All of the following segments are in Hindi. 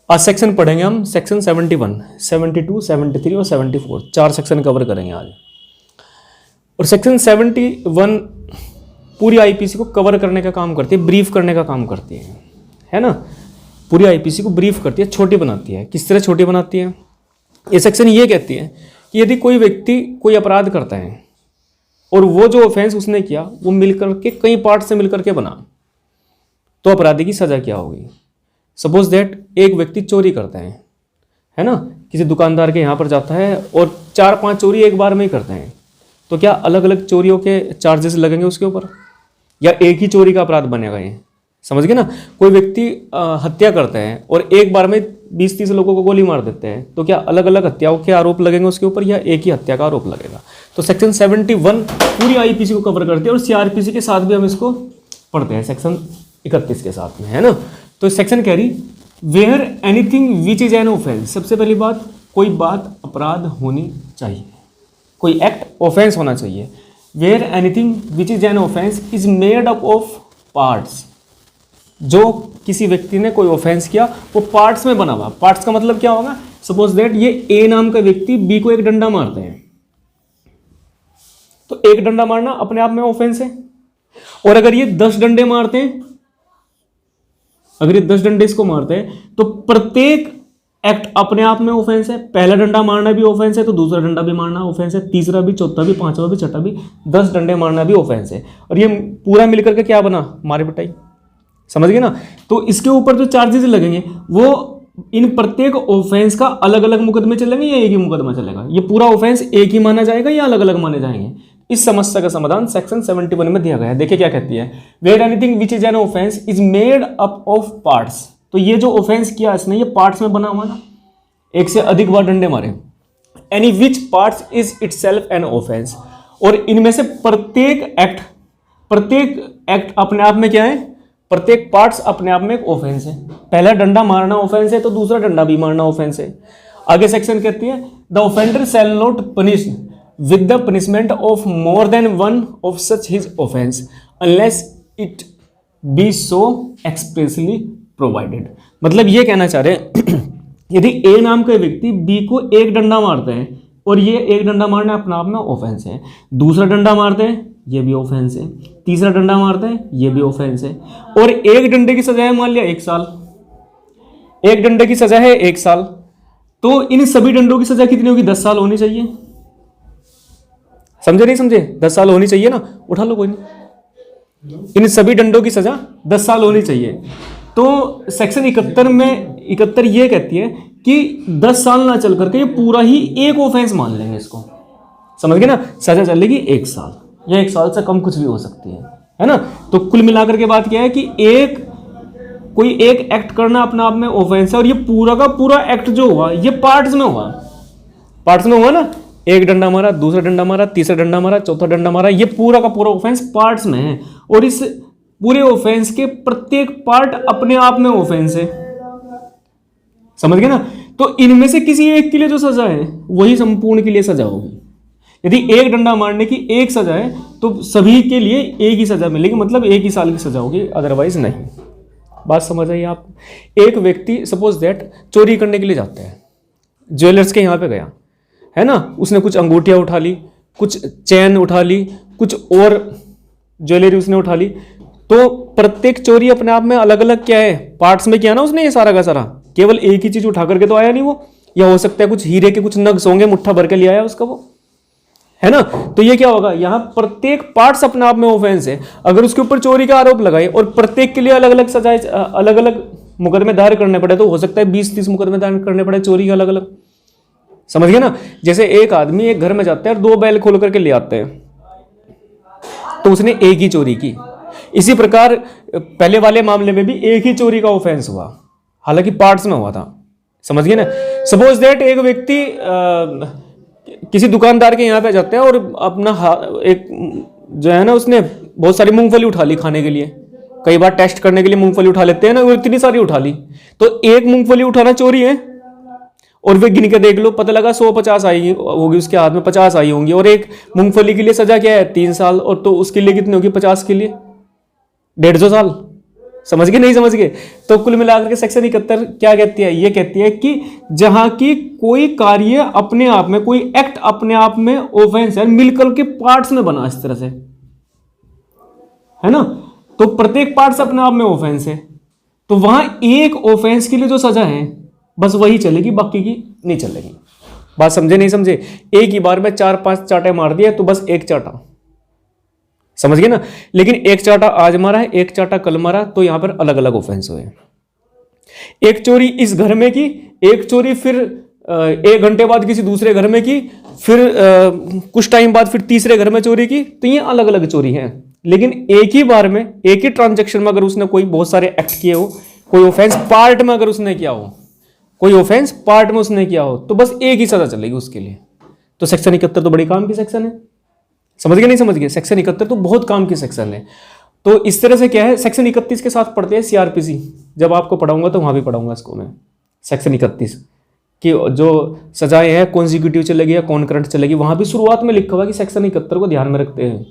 आज सेक्शन पढ़ेंगे हम सेक्शन 71, 72, 73 और 74, 4 सेक्शन कवर करेंगे आज। और सेक्शन 71 पूरी आईपीसी को कवर करने का काम करती है, ब्रीफ करने का काम करती है ना। पूरी आईपीसी को ब्रीफ करती है, छोटी बनाती है। किस तरह छोटी बनाती है? ये सेक्शन ये कहती है कि यदि कोई व्यक्ति कोई अपराध करता है और वो जो ऑफेंस उसने किया वो मिलकर के कई पार्ट से मिलकर के बना, तो अपराधी की सजा क्या होगी। सपोज दैट एक व्यक्ति चोरी करता है ना, किसी दुकानदार के यहाँ पर जाता है और 4-5 चोरी एक बार में ही करते हैं, तो क्या अलग अलग चोरियों के चार्जेस लगेंगे उसके ऊपर, या एक ही चोरी का अपराध बनेगा? ये समझ गए ना। कोई व्यक्ति हत्या करता है और एक बार में 20-30 लोगों को गोली मार देते हैं, तो क्या अलग अलग हत्याओं के आरोप लगेंगे उसके ऊपर, या एक ही हत्या का आरोप लगेगा? तो सेक्शन 71 पूरी आईपीसी को कवर करती है और सीआरपीसी के साथ भी हम इसको पढ़ते हैं, सेक्शन 31 के साथ में, है ना। तो सेक्शन कह रही wear anything which is an offence. सबसे पहली बात, कोई बात अपराध होनी चाहिए, कोई एक्ट ऑफेंस होना चाहिए। Wear anything which is an offence is made up of parts. जो किसी व्यक्ति ने कोई ऑफेंस किया वो पार्ट्स में बना हुआ। पार्ट्स का मतलब क्या होगा? सपोज दैट ये ए नाम का व्यक्ति बी को एक डंडा मारते हैं, तो एक डंडा मारना अपने आप में ऑफेंस है। और अगर ये 10 डंडे मारते हैं, अगर ये 10 डंडे इसको मारते हैं, तो प्रत्येक एक्ट अपने आप में ऑफेंस है। पहला डंडा मारना भी ऑफेंस है, तो दूसरा डंडा भी मारना ऑफेंस है, तीसरा भी, चौथा भी, पांचवा भी, छठा भी, 10 डंडे मारना भी ऑफेंस है। और ये पूरा मिलकर के क्या बना? मारे पिटाई। समझ गए ना। तो इसके ऊपर जो चार्जेस लगेंगे वो इन प्रत्येक ऑफेंस का अलग अलग मुकदमे चलेंगे या एक ही मुकदमा चलेगा? ये पूरा ऑफेंस एक ही माना जाएगा या अलग अलग माने जाएंगे? इस समस्या का समाधान सेक्शन 71 में दिया गया है। देखिए क्या कहती है, wear anything which is an offence is made up of parts. तो ये जो ऑफेंस किया इसने, ये पार्ट्स में बना हुआ ना, एक से अधिक बार डंडे मारे। Any which parts is itself an offence. और इनमें से प्रत्येक एक्ट अपने आप में क्या है? प्रत्येक पार्ट्स अपने आप में एक ऑफेंस है। पहला डंडा मारना ऑफेंस है, तो दूसरा डंडा भी मारना ऑफेंस है। आगे सेक्शन कहती है the offender shall not punish with the punishment of more than one of such his offence unless it be so expressly provided. मतलब ये कहना चाह रहे हैं यदि ए नाम के व्यक्ति बी को एक डंडा मारते हैं और ये एक डंडा मारना अपने आप में ऑफेंस है, दूसरा डंडा मारते हैं ये भी ऑफेंस है, तीसरा डंडा मारते हैं ये भी ऑफेंस है, और एक डंडे की सजा है मान लिया 1 साल, एक डंडे की सजा है 1 साल, तो इन सभी डंडों की सजा कितनी होगी? 10 साल होनी चाहिए। समझे नहीं समझे? 10 साल होनी चाहिए ना, उठा लो कोई नहीं। इन सभी डंडों की सजा 10 साल होनी चाहिए। तो सेक्शन 71 ये कहती है कि 10 साल ना चल करके ये पूरा ही एक ऑफेंस मान लेंगे इसको। समझ गए ना। सजा चलेगी 1 साल या 1 साल से कम कुछ भी हो सकती है ना। तो कुल मिलाकर के बात क्या है कि कोई एक एक्ट करना अपने आप में ऑफेंस है, और ये पूरा का पूरा एक्ट जो हुआ ये पार्ट्स में हुआ। पार्ट्स में हुआ ना, एक डंडा मारा, दूसरा डंडा मारा, तीसरा डंडा मारा, चौथा डंडा मारा, ये पूरा का पूरा ऑफेंस पार्ट्स में है। और इस पूरे ऑफेंस के प्रत्येक पार्ट अपने आप में ऑफेंस है। समझ गए ना। तो इनमें से किसी एक के लिए जो सजा है वही संपूर्ण के लिए सजा होगी। यदि एक डंडा मारने की एक सजा है तो सभी के लिए एक ही सजा मिलेगी, मतलब 1 ही साल की सजा होगी, अदरवाइज नहीं। बात समझ आई आपको? एक व्यक्ति सपोज दैट चोरी करने के लिए जाता है, ज्वेलर्स के यहाँ पे गया, है ना, उसने कुछ अंगूठियाँ उठा ली, कुछ चैन उठा ली, कुछ और ज्वेलरी उसने उठा ली। तो प्रत्येक चोरी अपने आप में अलग अलग क्या है? पार्ट्स में किया ना उसने ये सारा का सारा। केवल एक ही चीज उठा करके तो आया नहीं वो, या हो सकता है कुछ हीरे के कुछ नग होंगे, मुट्ठा भर के ले आया उसका वो, है ना। तो ये क्या होगा? यहाँ प्रत्येक पार्ट्स अपने आप में ऑफेंस है। अगर उसके ऊपर चोरी का आरोप लगाए और प्रत्येक के लिए अलग अलग सजाए, अलग अलग मुकदमे दायर करने पड़े, तो हो सकता है 20-30 मुकदमे दायर करने पड़े चोरी के अलग अलग। समझ गए ना। जैसे एक आदमी एक घर में जाता है और 2 बैल खोल करके ले आते हैं, तो उसने एक ही चोरी की। इसी प्रकार पहले वाले मामले में भी एक ही चोरी का ऑफेंस हुआ, हालांकि पार्ट्स में हुआ था। समझ गए ना। सपोज दैट एक व्यक्ति किसी दुकानदार के यहाँ पे जाते हैं और अपना एक जो है ना, उसने बहुत सारी मूंगफली उठा ली खाने के लिए। कई बार टेस्ट करने के लिए मूंगफली उठा लेते हैं ना, वो इतनी सारी उठा ली, तो एक मूंगफली उठाना चोरी है। और वे गिन के देख लो, पता लगा 150 आई होगी उसके हाथ में, 50 आई होंगी, और एक मूंगफली के लिए सजा क्या है? 3 साल। और तो उसके लिए कितनी होगी? 50 के लिए 150 साल। समझ गए नहीं समझ गए? तो कुल मिलाकर के सेक्शन 71 क्या कहती है? ये कहती है कि जहां की कोई कार्य अपने आप में, कोई एक्ट अपने आप में ऑफेंस है, मिलकर के पार्ट्स में बना इस तरह से, है ना, तो प्रत्येक पार्ट्स अपने आप में ऑफेंस है, तो वहां एक ऑफेंस के लिए जो सजा है बस वही चलेगी, बाकी की नहीं चलेगी। बात समझे नहीं समझे? एक ही बार में 4-5 चाटे मार दिए तो बस एक चाटा, समझ गए ना? लेकिन एक चाटा आज मारा है, एक चाटा कल मारा, तो यहां पर अलग अलग ऑफेंस हुए। एक चोरी इस घर में की, एक चोरी फिर 1 घंटे बाद किसी दूसरे घर में की, फिर कुछ टाइम बाद फिर तीसरे घर में चोरी की, तो ये अलग अलग चोरी है। लेकिन एक ही बार में, एक ही ट्रांजैक्शन में अगर उसने कोई बहुत सारे एक्ट किए हो, कोई ऑफेंस पार्ट में अगर उसने किया हो, कोई ऑफेंस पार्ट में उसने किया हो, तो बस एक ही सजा चलेगी उसके लिए। तो सेक्शन 71 तो बड़ी काम की सेक्शन है, समझ गए नहीं समझ गए? सेक्शन 71 तो बहुत काम की सेक्शन है। तो इस तरह से क्या है, सेक्शन 31 के साथ पढ़ते हैं सीआरपीसी, जब आपको पढ़ाऊंगा तो वहां भी पढ़ाऊंगा इसको मैं। सेक्शन 31 कि जो सजाएं हैं कॉन्जिक्यूटिव चलेगी या कॉन्करेंट चलेगी, वहां भी शुरुआत में लिखा हुआ कि सेक्शन 71 को ध्यान में रखते हैं,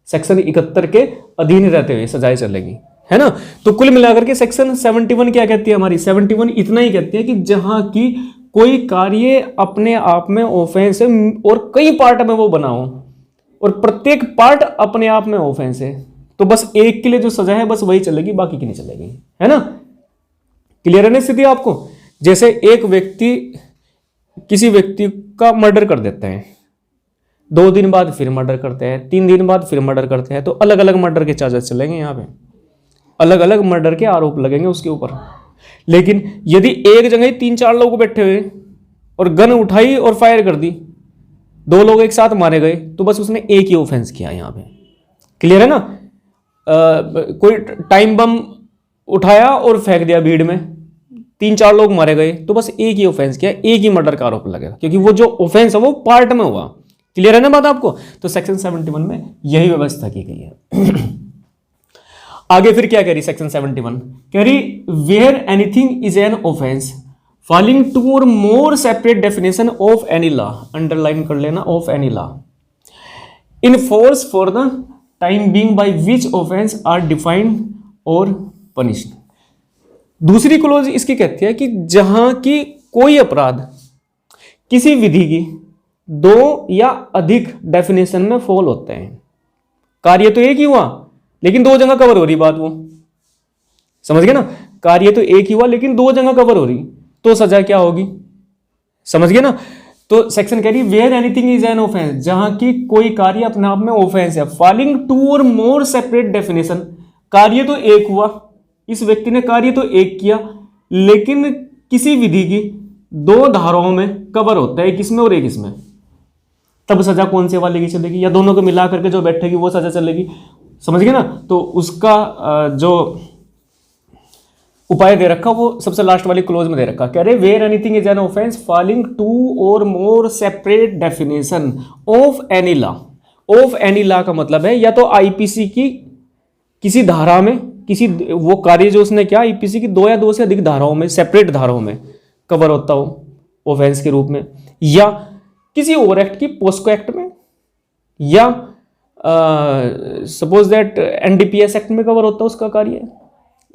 सेक्शन 71 के अधीन रहते हुए सजाएं चलेगी, है ना। तो कुल मिलाकर के सेक्शन 71 क्या कहती है हमारी? 71 इतना ही कहती है कि जहां की कोई कार्य अपने आप में ऑफेंस है और कई पार्ट में वो बना हो, और प्रत्येक पार्ट अपने आप में ऑफेंस है, तो बस एक के लिए जो सजा है बस वही चलेगी, बाकी की नहीं चलेगी, है ना। क्लियर है ना स्थिति आपको? जैसे एक व्यक्ति किसी व्यक्ति का मर्डर कर देते हैं, 2 दिन बाद फिर मर्डर करते हैं, 3 दिन बाद फिर मर्डर करते हैं, तो अलग अलग मर्डर के चार्जेस चलेंगे, यहाँ पे अलग अलग मर्डर के आरोप लगेंगे उसके ऊपर। लेकिन यदि एक जगह 3-4 लोग बैठे हुए और गन उठाई और फायर कर दी, 2 लोग एक साथ मारे गए, तो बस उसने एक ही ऑफेंस किया यहाँ पे। क्लियर है ना? कोई टाइम बम उठाया और फेंक दिया भीड़ में, 3-4 लोग मारे गए, तो बस एक ही ऑफेंस किया, एक ही मर्डर का आरोप लगेगा, क्योंकि वो जो ऑफेंस है वो पार्ट में हुआ। क्लियर है ना बात आपको? तो सेक्शन 71 में यही व्यवस्था की गई है। आगे फिर क्या कह रही सेक्शन 71? कह रही where anything is an offence falling two or more separate definition of any law, underline कर लेना, of any law, in force for the time being by which offense are defined or punished। दूसरी क्लोज इसकी कहती है कि जहां की कोई अपराध किसी विधि की 2 या अधिक डेफिनेशन में फॉल होते हैं, कार्य तो एक ही हुआ लेकिन 2 जगह कवर हो रही बात, वो समझ गए ना? कार्य तो एक ही हुआ लेकिन 2 जगह कवर हो रही, तो सजा क्या होगी? समझ गए ना? तो सेक्शन कह रही where anything is an offence, जहां की कोई कार्य अपने आप में ऑफेंस है, falling 2 or more separate definition, कार्य तो एक हुआ, इस व्यक्ति ने कार्य तो एक किया, लेकिन किसी विधि की 2 धाराओं में कवर होता है, किसमें और एक इसमें, तब सजा कौन से वाले की चलेगी? या दोनों को मिला करके जो बैठेगी वो सजा चलेगी? समझ गए ना? तो उसका जो उपाय दे रखा वो सबसे लास्ट वाली क्लोज में दे रखा, कह रहे where anything is an offence falling 2 or more separate definition of any law. Of any law का मतलब है या तो आईपीसी की किसी धारा में, किसी वो कार्य जो उसने किया आईपीसी की 2 या 2 से अधिक धाराओं में, सेपरेट धाराओं में कवर होता हो ऑफेंस के रूप में, या किसी और एक्ट की पोस्को एक्ट में, या सपोज दैट एनडीपीएस एक्ट में कवर होता है उसका कार्य,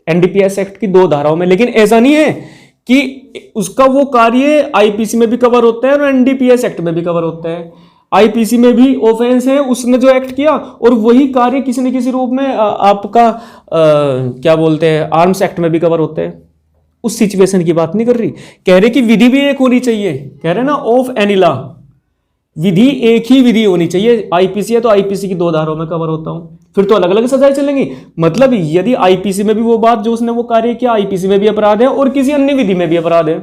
एनडीपीएस एक्ट की 2 धाराओं में। लेकिन ऐसा नहीं है कि उसका वो कार्य आईपीसी में भी कवर होता है और एनडीपीएस एक्ट में भी कवर होता है। आईपीसी में भी ऑफेंस है, उसने जो एक्ट किया, और वही कार्य किसी न किसी रूप में आपका क्या बोलते हैं आर्म्स एक्ट में भी कवर होता है। उस सिचुएशन की बात नहीं कर रही, कह रहे कि विधि भी एक होनी चाहिए, कह रहे ना ऑफ एनी लॉ, विधि एक ही विधि होनी चाहिए। आईपीसी है तो आईपीसी की 2 धाराओं में कवर होता हूं, फिर तो अलग अलग सजाएं चलेंगी। मतलब यदि आईपीसी में भी वो बात जो उसने वो कार्य किया आईपीसी में भी अपराध है और किसी अन्य विधि में भी अपराध है,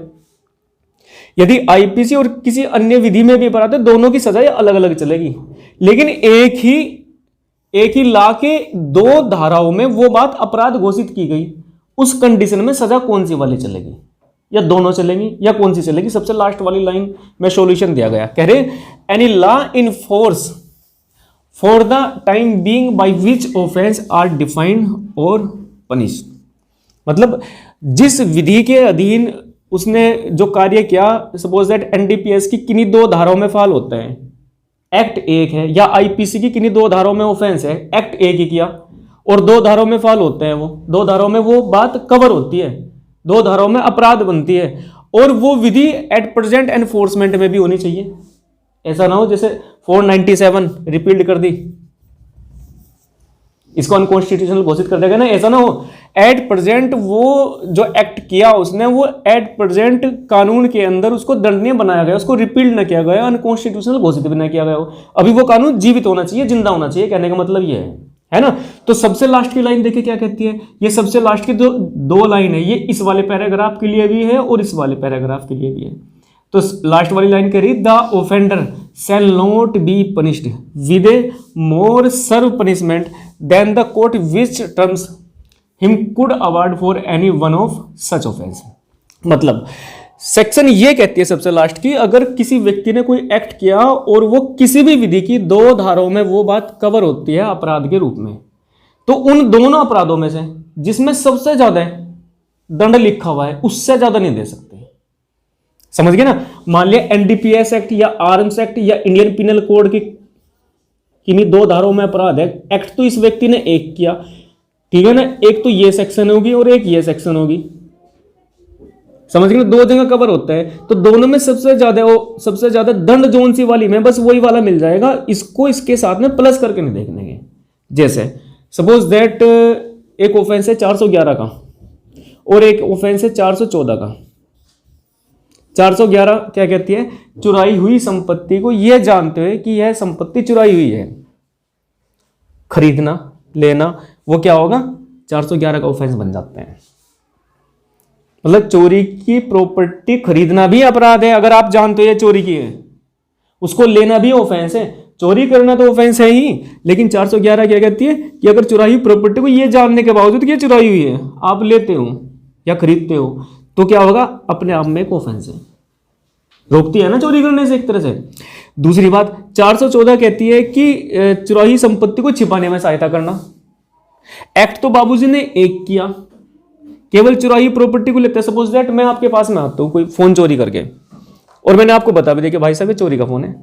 यदि आईपीसी और किसी अन्य विधि में भी अपराध है, दोनों की सजाएं अलग अलग चलेगी। लेकिन एक ही लॉ के 2 धाराओं में वो बात अपराध घोषित की गई, उस कंडीशन में सजा कौन सी वाली चलेगी, या दोनों चलेंगी, या कौन सी चलेगी? सबसे लास्ट वाली लाइन में सॉल्यूशन दिया गया, कह रहे any law in force for the time being by which offence are defined और पनिश्ड। मतलब जिस विधि के अधीन उसने जो कार्य किया, सपोज दैट एनडीपीएस की किन्हीं 2 धाराओं में फॉल होता है, एक्ट एक है, या आईपीसी की किन्हीं 2 धाराओं में ऑफेंस है, एक्ट एक ही किया, और दो धाराओं में फॉल होते हैं, वो दो धाराओं में वो बात कवर होती है, दो धाराओं में अपराध बनती है, और वो विधि एट प्रेजेंट एनफोर्समेंट में भी होनी चाहिए। ऐसा ना हो जैसे 497 रिपील्ड कर दी, इसको अनकॉन्स्टिट्यूशनल घोषित कर देगा ना, ऐसा ना हो। एट प्रेजेंट वो जो एक्ट किया उसने, वो एट प्रेजेंट कानून के अंदर उसको दंडनीय बनाया गया, उसको रिपील्ड न किया गया, अनकॉन्स्टिट्यूशनल घोषित भी न किया गया हो। अभी वो कानून जीवित होना चाहिए, जिंदा होना चाहिए, कहने का मतलब ये है ना। तो सबसे लास्ट की लाइन देखिए क्या कहती है, ये सबसे लास्ट की दो लाइन है, ये इस वाले पैराग्राफ के लिए भी है और इस वाले पैराग्राफ के लिए भी है। तो लास्ट वाली लाइन कह रही, the offender shall not be punished with a more severe punishment than the court which terms him could award for any one of such offence. मतलब सेक्शन ये कहती है सबसे लास्ट की, अगर किसी व्यक्ति ने कोई एक्ट किया और वो किसी भी विधि की दो धाराओं में वो बात कवर होती है अपराध के रूप में, तो उन दोनों अपराधों में से जिसमें सबसे ज्यादा दंड लिखा हुआ है उससे ज्यादा नहीं दे सकते। समझ गए ना। मान लिया एनडीपीएस एक्ट या आर्म्स एक्ट या इंडियन पिनल कोड की किन्हीं दो धाराओं में अपराध है, एक्ट तो इस व्यक्ति ने एक किया, ठीक है ना, एक तो ये सेक्शन होगी और एक ये सेक्शन होगी, समझ गए, दो जगह कवर होता है, तो दोनों में सबसे ज्यादा दंड जोन सी वाली में बस वही वाला मिल जाएगा, इसको इसके साथ में प्लस करके नहीं देखने के। जैसे सपोज दैट एक ऑफेंस है 411 का और एक ऑफेंस है 414 का। 411 क्या कहती है, चुराई हुई संपत्ति को यह जानते हुए कि यह संपत्ति चुराई हुई है, खरीदना लेना, वो क्या होगा 411 का ऑफेंस बन जाते हैं। मतलब चोरी की प्रॉपर्टी खरीदना भी अपराध है अगर आप जानते हो ये चोरी की है, उसको लेना भी ऑफेंस है। चोरी करना तो ऑफेंस है ही, लेकिन 411 क्या कहती है कि अगर चुराई हुई प्रॉपर्टी को ये जानने के बावजूद कि ये चुराई हुई है आप लेते हो या खरीदते हो, तो क्या होगा, अपने आप में एक ऑफेंस है, रोकती है ना चोरी करने से एक तरह से। दूसरी बात 414 कहती है कि चुराई संपत्ति को छिपाने में सहायता करना। एक्ट तो बाबूजी ने एक किया, केवल चुराई प्रॉपर्टी को लेते हैं। सपोज दैट मैं आपके पास में आता हूं कोई फोन चोरी करके और मैंने आपको बता भी दिया कि भाई साहब ये चोरी का फोन है,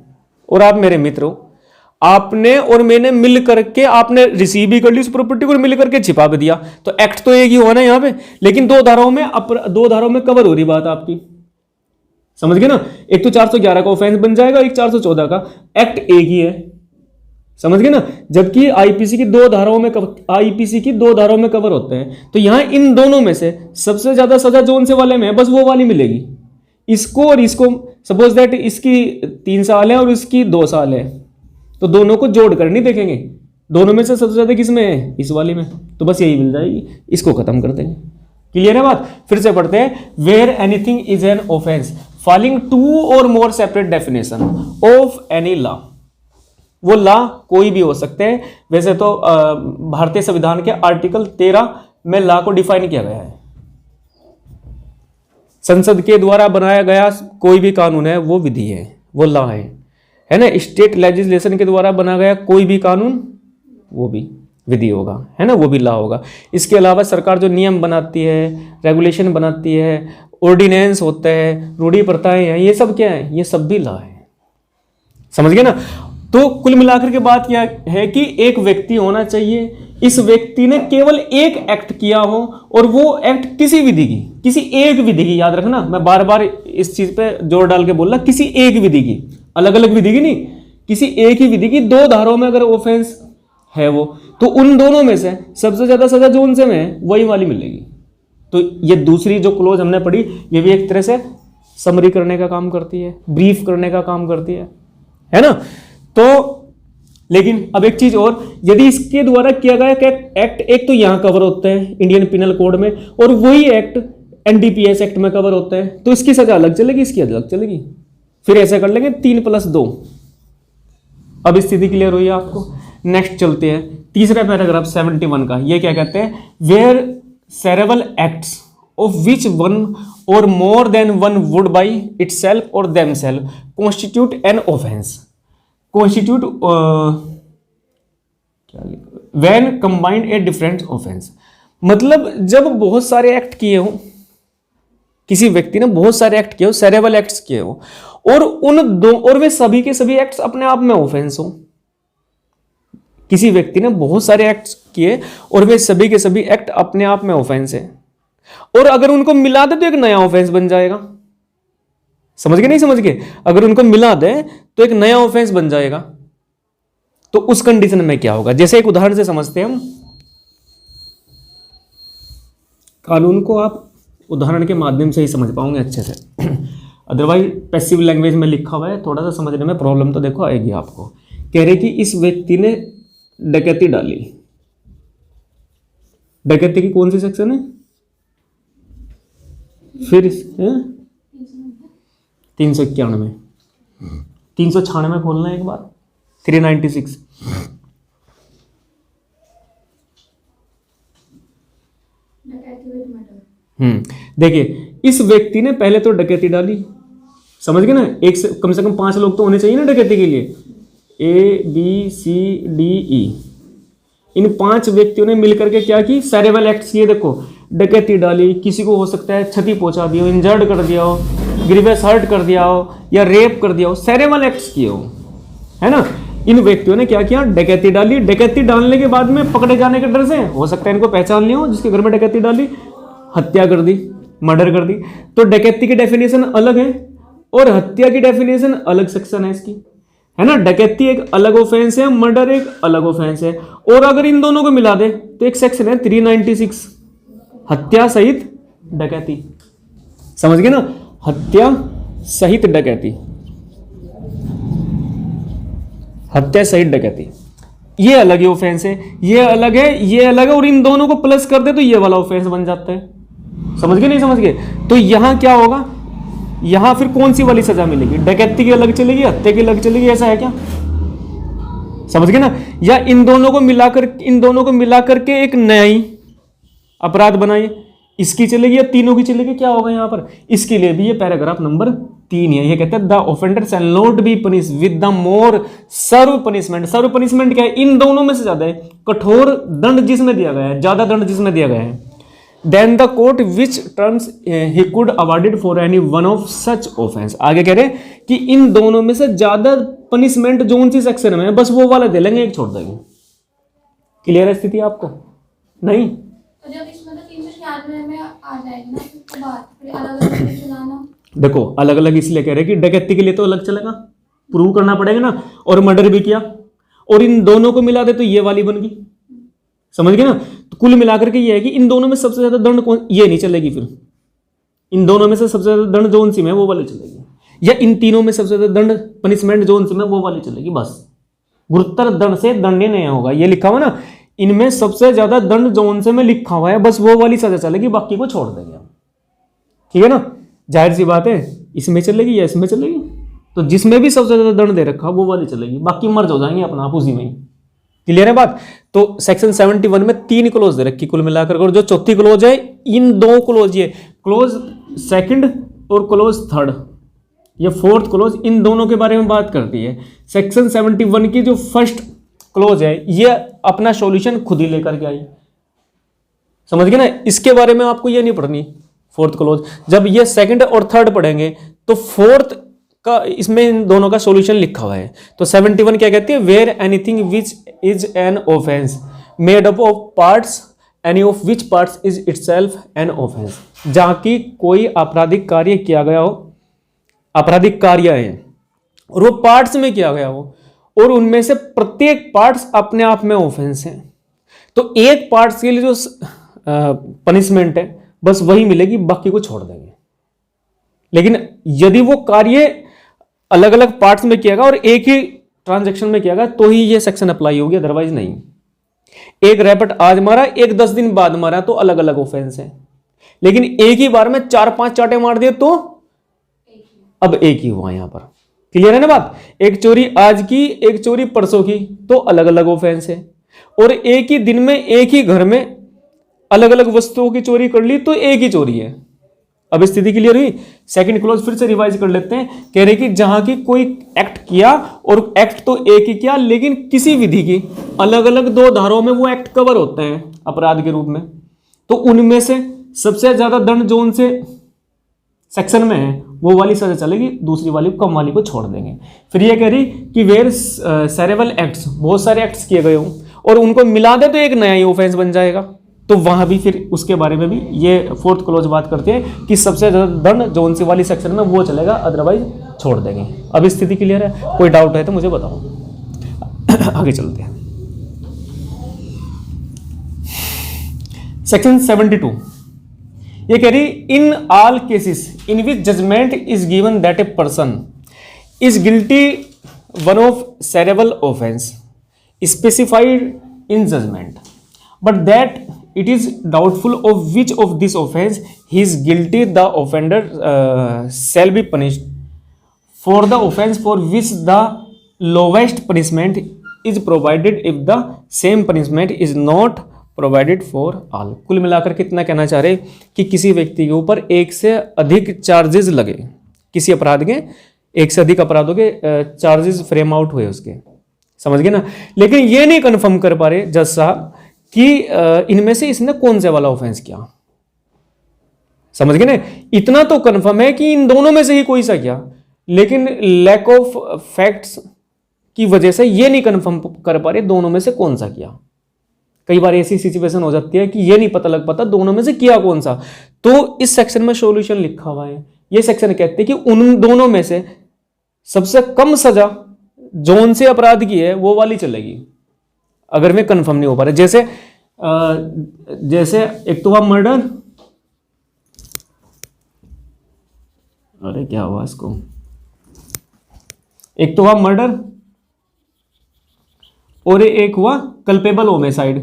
और आप मेरे मित्र हो, आपने और मैंने मिल करके आपने रिसीव भी कर ली उस प्रॉपर्टी को, मिल करके छिपा भी दिया, तो एक्ट तो एक ही हुआ ना यहाँ पे, लेकिन दो धाराओं में कवर हो रही बात आपकी, समझ गए ना। एक तो 411 का ऑफेंस बन जाएगा, एक 414 का, एक्ट एक ही है, समझ गए ना। जबकि आईपीसी की दो धाराओं में कवर होते हैं, तो यहां इन दोनों में से सबसे ज्यादा सजा जोन से वाले में बस वो वाली मिलेगी, इसको और इसको। सपोज दैट इसकी 3 साल है और इसकी 2 साल है, तो दोनों को जोड़ कर नहीं देखेंगे, दोनों में से सबसे ज्यादा किस में है, इस वाली में, तो बस यही मिल जाएगी, इसको खत्म कर देंगे। क्लियर है बात। फिर से पढ़ते हैं, where anything is an offence falling 2 or more separate definition of any law. वो लॉ कोई भी हो सकते हैं। वैसे तो भारतीय संविधान के आर्टिकल 13 में लॉ को डिफाइन किया गया है, संसद के द्वारा बनाया गया कोई भी कानून है वो विधि है, वो लॉ है ना। स्टेट लेजिस्लेशन के द्वारा बनाया गया कोई भी कानून वो भी विधि होगा, है ना, वो भी लॉ होगा। इसके अलावा सरकार जो नियम बनाती है, रेगुलेशन बनाती है, ऑर्डिनेंस होते हैं, रूढ़ी प्रथाएं हैं, ये सब क्या है, ये सब भी लॉ है, समझ गए ना। तो कुल मिलाकर के बात क्या है कि एक व्यक्ति होना चाहिए, इस व्यक्ति ने केवल एक एक्ट किया हो और वो एक्ट किसी विधि की, किसी एक विधि की, याद रखना, मैं बार बार इस चीज पे जोर डाल के बोल रहा, किसी एक विधि की, अलग अलग विधि की नहीं, किसी एक ही विधि की दो धाराओं में अगर ऑफेंस है वो, तो उन दोनों में से सबसे ज्यादा सजा जो उनसे में वही वाली मिलेगी। तो ये दूसरी जो क्लोज हमने पढ़ी, ये भी एक तरह से समरी करने का काम करती है, ब्रीफ करने का काम करती है ना। तो लेकिन अब एक चीज और, यदि इसके द्वारा किया गया एक्ट एक तो यहां कवर होता है इंडियन पिनल कोड में, और वही एक्ट एनडीपीएस एक्ट में कवर होता है, तो इसकी सजा अलग चलेगी, इसकी अलग चलेगी। फिर ऐसा कर लेंगे 3+2। अब स्थिति क्लियर हुई है आपको। नेक्स्ट चलते हैं, तीसरा पैराग्राफ 71 का। ये क्या कहते हैं, where several acts of which one or more than one would by itself or themselves constitute an offence constitute when combined a different offence. मतलब जब बहुत सारे एक्ट किए हो, किसी व्यक्ति ने बहुत सारे एक्ट किए हो, सेरेबल एक्ट्स किए हो, और वे सभी के सभी एक्ट्स अपने आप में ऑफेंस हो। किसी व्यक्ति ने बहुत सारे एक्ट्स किए और वे सभी के सभी एक्ट अपने आप में ऑफेंस है, और अगर उनको मिला दे तो एक नया ऑफेंस बन जाएगा। समझ गए नहीं समझ गए? अगर उनको मिला दे तो एक नया ऑफेंस बन जाएगा। तो उस कंडीशन में क्या होगा, जैसे एक उदाहरण से समझते हैं हम। कानून को आप उदाहरण के माध्यम से ही समझ पाओगे अच्छे से, अदरवाइज पैसिव लैंग्वेज में लिखा हुआ है, थोड़ा सा समझने में प्रॉब्लम तो देखो आएगी आपको। कह रहे कि इस व्यक्ति ने डकैती डाली। डकैती की कौन सी सेक्शन है? फिर 391, 396 खोलना है एक बार, 396। देखिए इस व्यक्ति ने पहले तो डकैती डाली, समझ गए ना? एक से कम 5 लोग तो होने चाहिए ना डकैती के लिए, ABCDE। इन 5 व्यक्तियों ने मिलकर के क्या की? सेरेबल एक्ट्स किए। देखो डकैती डाली, किसी को हो सकता है क्षति पहुंचा दी हो, इंजर्ड कर दिया हो, ग्रीवियस हर्ट कर दिया हो, या रेप कर दिया हो, सेरेबल एक्ट्स किए हो, है ना? इन व्यक्तियों ने क्या किया? डकैती डाली। डकैती डालने के बाद में पकड़े जाने के डर से, हो सकता है इनको पहचान लिया हो जिसके घर में डकैती डाली, हत्या कर दी, मर्डर कर दी। तो डकैती की डेफिनेशन अलग है और हत्या की डेफिनेशन अलग सेक्शन है इसकी, है ना? डकैती एक अलग ऑफेंस है, मर्डर एक अलग ऑफेंस है। और अगर इन दोनों को मिला दे तो एक सेक्शन है 396, हत्या सहित डकैती। समझ गए ना? हत्या सहित डकैती, हत्या सहित डकैती, ये अलग ही ऑफेंस है, ये अलग है, ये अलग है, और इन दोनों को प्लस कर दे तो ये वाला ऑफेंस बन जाता है। समझ गए नहीं समझ गए? तो यहां क्या होगा, यहां फिर कौन सी वाली सजा मिलेगी? डकैती की अलग चलेगी, हत्या की अलग चलेगी, ऐसा है क्या? समझ गए ना? या इन दोनों को मिलाकर के एक नया ही अपराध बनाइए, इसकी चलेगी या तीनों की चलेगी? क्या होगा यहां पर? इसके लिए भी ये पैराग्राफ नंबर 3 है। ये कहते हैं the offender shall not be punish with the more severe punishment. Severe punishment क्या है? इन दोनों में से ज्यादा है, कठोर दंड जिसमें दिया गया है, ज्यादा दंड जिसमें दिया गया है, then the court which terms he could awarded for any one of such offence. आगे कह रहे हैं कि इन दोनों में से ज्यादा पनिशमेंट जो उनसी सेक्शन में है बस वो वाला दे लेंगे, एक छोड़ देंगे। क्लियर है स्थिति आपको? नहीं तो जब इसमें तो 396 में आ जाएगी ना, फिर बात फिर अलग-अलग चलाना। देखो अलग अलग इसलिए कह रहे हैं कि डकैती के लिए तो अलग चलेगा, प्रूव करना पड़ेगा ना, और मर्डर भी किया, और इन दोनों को मिला दे तो ये वाली बन गई। समझ गए ना? तो कुल मिलाकर के ये है कि इन दोनों में सबसे ज्यादा दंड कौन? ये नहीं चलेगी। फिर इन दोनों में से सबसे ज्यादा दंड जोन सी में वो वाली चलेगी, या इन तीनों में सबसे ज्यादा दंड पनिशमेंट जोन सी में वो वाली चलेगी। बस गुरुतर दंड से दंड नहीं होगा, ये लिखा हुआ ना, इनमें सबसे ज्यादा दंड जोन से में लिखा हुआ है, बस वो वाली सजा चलेगी, बाकी को छोड़ देंगे हम। ठीक है ना? जाहिर सी बात है, इसमें चलेगी या इसमें चलेगी? तो जिसमें भी सबसे ज्यादा दंड दे रखा वो वाली चलेगी, बाकी मर्ज हो जाएंगे अपना आप उसी में ही। क्लियर है बात? तो सेक्शन 71 में 3 क्लोज दे रखी कुल मिलाकर, और जो चौथी क्लोज है, इन 2 क्लोज, ये क्लोज सेकंड और क्लोज थर्ड, ये 4th क्लोज, इन दोनों के बारे में बात करती है। सेक्शन 71 की जो फर्स्ट क्लोज है ये अपना सॉल्यूशन खुद ही लेकर के आई। समझ गए ना? इसके बारे में आपको ये नहीं पढ़नी 4th क्लोज। जब ये सेकंड और थर्ड पढ़ेंगे तो 4th का इसमें इन दोनों का सॉल्यूशन लिखा हुआ है। तो 71 क्या कहती है? Wear anything which is an offence made up of parts any of which parts is itself an offence. जहां की कोई आपराधिक कार्य किया गया हो, आपराधिक कार्य है और वो पार्ट्स में किया गया हो, और उनमें से प्रत्येक पार्ट्स अपने आप में ऑफेंस है, तो एक पार्ट्स के लिए जो पनिशमेंट है बस वही मिलेगी, बाकी को छोड़ देंगे। लेकिन यदि वो कार्य अलग अलग पार्ट्स में किया गया और एक ही ट्रांजैक्शन में किया गया तो ही ये सेक्शन अप्लाई होगी, अदरवाइज नहीं। एक रैपट आज मारा, एक 10 दिन बाद मारा तो अलग अलग ऑफेंस है, लेकिन एक ही बार में 4-5 चाटे मार दिए तो अब एक ही हुआ यहां पर। क्लियर है ना बात? एक चोरी आज की, एक चोरी परसों की, तो अलग अलग ऑफेंस है, और एक ही दिन में एक ही घर में अलग अलग वस्तुओं की चोरी कर ली तो एक ही चोरी है। अब स्थिति क्लियर हुई? सेकंड क्लॉज फिर से रिवाइज कर लेते हैं। कह रहे कि जहां की कोई एक्ट किया, और एक्ट तो एक ही किया, लेकिन किसी विधि की अलग अलग 2 धाराओं में वो एक्ट कवर होते हैं अपराध के रूप में, तो उनमें से सबसे ज्यादा दंड जोन से सेक्शन में है वो वाली सजा चलेगी, दूसरी वाली कम वाली को छोड़ देंगे। फिर ये कह रही कि वेयर सेरेबल एक्ट्स, बहुत सारे एक्ट्स किए गए हों और उनको मिला दे तो एक नया ही ऑफेंस बन जाएगा। तो वहां भी फिर उसके बारे में भी ये 4th क्लॉज बात करते हैं कि सबसे ज्यादा दंड जोन सी वाली सेक्शन में वो चलेगा, अदरवाइज छोड़ देंगे। अब स्थिति क्लियर है? कोई डाउट है तो मुझे बताओ। आगे चलते हैं। सेक्शन 72 ये कह रही in all cases in which judgment is given that a person is guilty one of several offence specified in judgment but that it is doubtful of which of this offense he is guilty, the offender shall be punished for the offense for which the lowest punishment is provided if the same punishment is not provided for all। कुल मिलाकर कितना कहना चाह रहे कि किसी व्यक्ति के ऊपर एक से अधिक चार्जेस लगे, किसी अपराध के एक से अधिक अपराधों के चार्जेस फ्रेम आउट हुए उसके, समझ गए ना। लेकिन ये नहीं कन्फर्म कर पा रहे जज साहब कि इनमें से इसने कौन से वाला ऑफेंस किया, समझ गए ना। इतना तो कंफर्म है कि इन दोनों में से ही कोई सा किया, लेकिन लैक ऑफ फैक्ट्स की वजह से ये नहीं कंफर्म कर पा रहे दोनों में से कौन सा किया। कई बार ऐसी सिचुएशन हो जाती है कि ये नहीं पता लग पाता दोनों में से किया कौन सा। तो इस सेक्शन में सॉल्यूशन लिखा हुआ है। ये सेक्शन कहते हैं कि उन दोनों में से सबसे कम सजा जोन से अपराध की है वो वाली चलेगी, अगर मैं कंफर्म नहीं हो पा रहा। जैसे एक तो हुआ मर्डर, अरे क्या हुआ इसको, एक तो हुआ मर्डर और एक हुआ कल्पेबल होमिसाइड,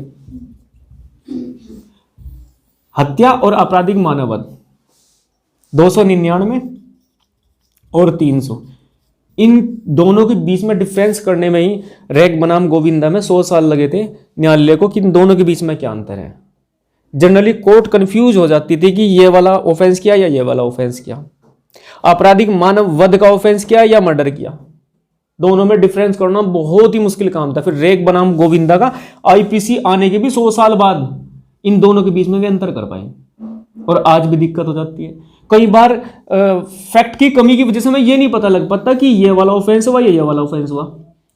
हत्या और आपराधिक मानववध 299 और 300। इन दोनों के बीच में डिफरेंस करने में ही रेग बनाम गोविंदा में 100 साल लगे थे न्यायालय को कि इन दोनों के बीच में क्या अंतर है। जनरली कोर्ट कंफ्यूज हो जाती थी कि ये वाला ऑफेंस किया या ये वाला ऑफेंस किया, आपराधिक मानव वध का ऑफेंस किया या मर्डर किया, दोनों में डिफरेंस करना बहुत ही मुश्किल काम था। फिर रेग बनाम गोविंदा का आईपीसी आने के भी 100 साल बाद इन दोनों के बीच में भी अंतर कर पाए, और आज भी दिक्कत हो जाती है। कई बार फैक्ट की कमी की वजह से हमें ये नहीं पता लग पाता कि ये वाला ऑफेंस हुआ या ये वाला ऑफेंस हुआ,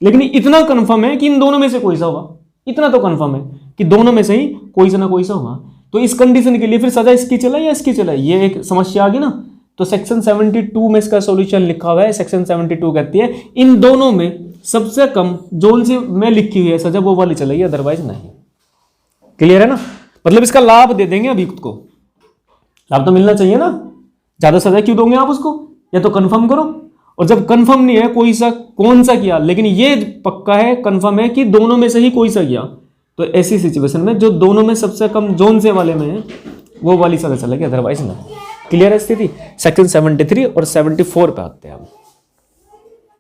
लेकिन इतना कंफर्म है कि इन दोनों में से कोई सा हुआ। इतना तो कंफर्म है कि दोनों में से ही कोई सा ना कोई सा हुआ। तो इस कंडीशन के लिए फिर सजा इसकी चला या इसकी चला, ये एक समस्या आ गई ना। तो सेक्शन 72 में इसका सॉल्यूशन लिखा हुआ है। सेक्शन 72 कहती है इन दोनों में सबसे कम जोन से में लिखी हुई है सजा वो वाली चलेगी, अदरवाइज नहीं। क्लियर है ना? मतलब इसका लाभ दे देंगे अभियुक्त को, लाभ तो मिलना चाहिए ना। ज्यादा सजा क्यों दोगे आप उसको, या तो कंफर्म करो। और जब कंफर्म नहीं है कोई सा कौन सा किया, लेकिन ये पक्का है कंफर्म है कि दोनों में से ही कोई सा किया, तो ऐसी सिचुएशन में जो दोनों में सबसे कम जोन से वाले में है वो वाली सजा चलेगी, अदरवाइज नहीं। क्लियर है स्थिति? सेक्शन 73 और 74 पे आते हैं अब।